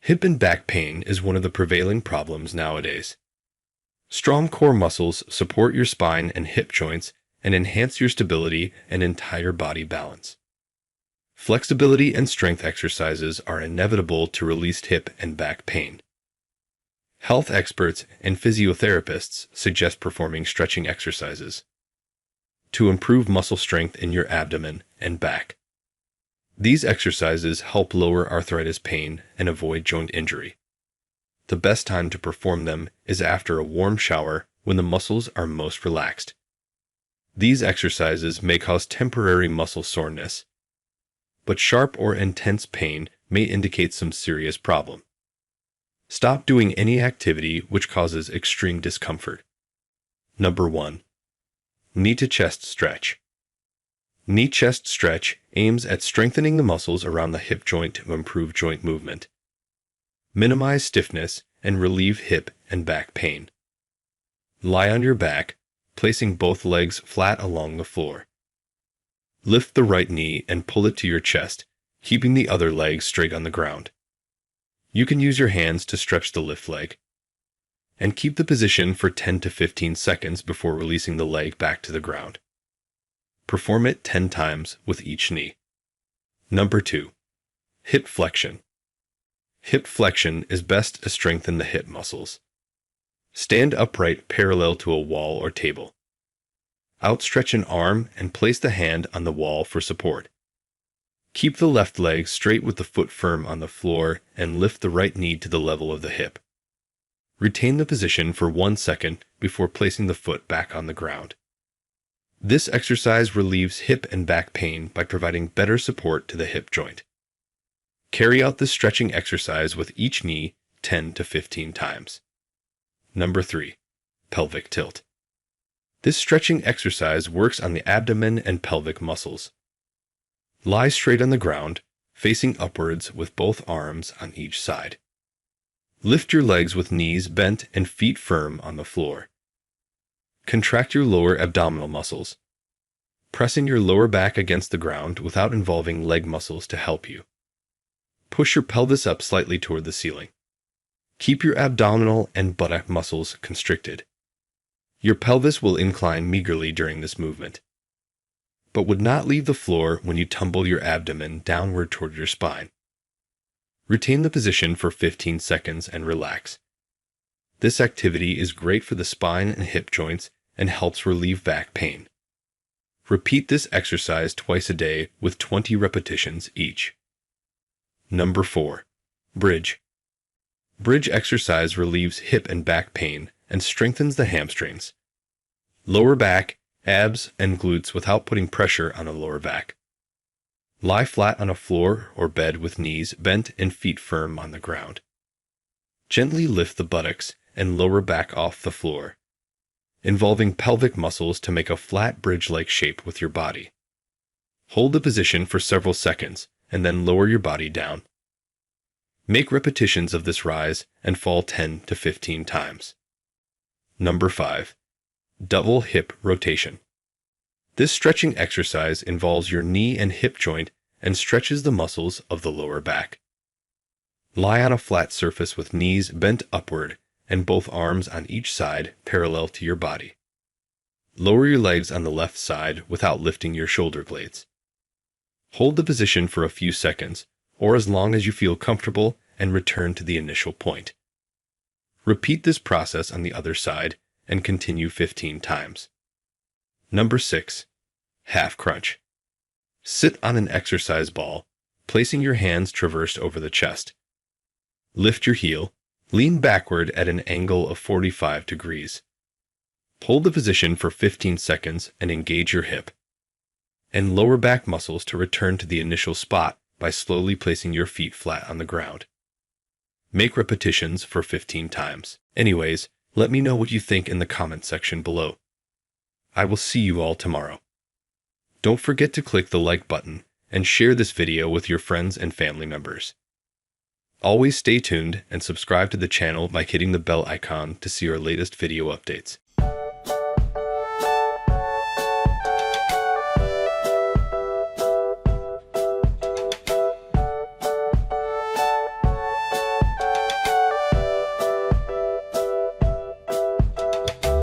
Hip and back pain is one of the prevailing problems nowadays. Strong core muscles support your spine and hip joints and enhance your stability and entire body balance. Flexibility and strength exercises are inevitable to release hip and back pain. Health experts and physiotherapists suggest performing stretching exercises to improve muscle strength in your abdomen and back. These exercises help lower arthritis pain and avoid joint injury. The best time to perform them is after a warm shower when the muscles are most relaxed. These exercises may cause temporary muscle soreness, but sharp or intense pain may indicate some serious problem. Stop doing any activity which causes extreme discomfort. Number 1. Knee to chest stretch. Knee chest stretch aims at strengthening the muscles around the hip joint to improve joint movement, minimize stiffness, and relieve hip and back pain. Lie on your back, placing both legs flat along the floor. Lift the right knee and pull it to your chest, keeping the other leg straight on the ground. You can use your hands to stretch the lift leg, and keep the position for 10 to 15 seconds before releasing the leg back to the ground. Perform it 10 times with each knee. Number 2. Hip flexion. Hip flexion is best to strengthen the hip muscles. Stand upright parallel to a wall or table. Outstretch an arm and place the hand on the wall for support. Keep the left leg straight with the foot firm on the floor and lift the right knee to the level of the hip. Retain the position for 1 second before placing the foot back on the ground. This exercise relieves hip and back pain by providing better support to the hip joint. Carry out this stretching exercise with each knee 10 to 15 times. Number 3. Pelvic tilt. This stretching exercise works on the abdomen and pelvic muscles. Lie straight on the ground, facing upwards with both arms on each side. Lift your legs with knees bent and feet firm on the floor. Contract your lower abdominal muscles, pressing your lower back against the ground without involving leg muscles to help you. Push your pelvis up slightly toward the ceiling. Keep your abdominal and buttock muscles constricted. Your pelvis will incline meagerly during this movement, but would not leave the floor when you tumble your abdomen downward toward your spine. Retain the position for 15 seconds and relax. This activity is great for the spine and hip joints and helps relieve back pain. Repeat this exercise twice a day with 20 repetitions each. Number 4. Bridge. Bridge exercise relieves hip and back pain and strengthens the hamstrings, lower back, abs, and glutes without putting pressure on the lower back. Lie flat on a floor or bed with knees bent and feet firm on the ground. Gently lift the buttocks and lower back off the floor, involving pelvic muscles to make a flat bridge-like shape with your body. Hold the position for several seconds and then lower your body down. Make repetitions of this rise and fall 10 to 15 times. Number 5. Double hip rotation. This stretching exercise involves your knee and hip joint and stretches the muscles of the lower back. Lie on a flat surface with knees bent upward and both arms on each side parallel to your body. Lower your legs on the left side without lifting your shoulder blades. Hold the position for a few seconds, or as long as you feel comfortable, and return to the initial point. Repeat this process on the other side and continue 15 times. Number 6. Half crunch. Sit on an exercise ball, placing your hands traversed over the chest. Lift your heel, lean backward at an angle of 45 degrees. Hold the position for 15 seconds and engage your hip and lower back muscles to return to the initial spot by slowly placing your feet flat on the ground. Make repetitions for 15 times. Anyways, let me know what you think in the comment section below. I will see you all tomorrow. Don't forget to click the like button and share this video with your friends and family members. Always stay tuned and subscribe to the channel by hitting the bell icon to see our latest video updates.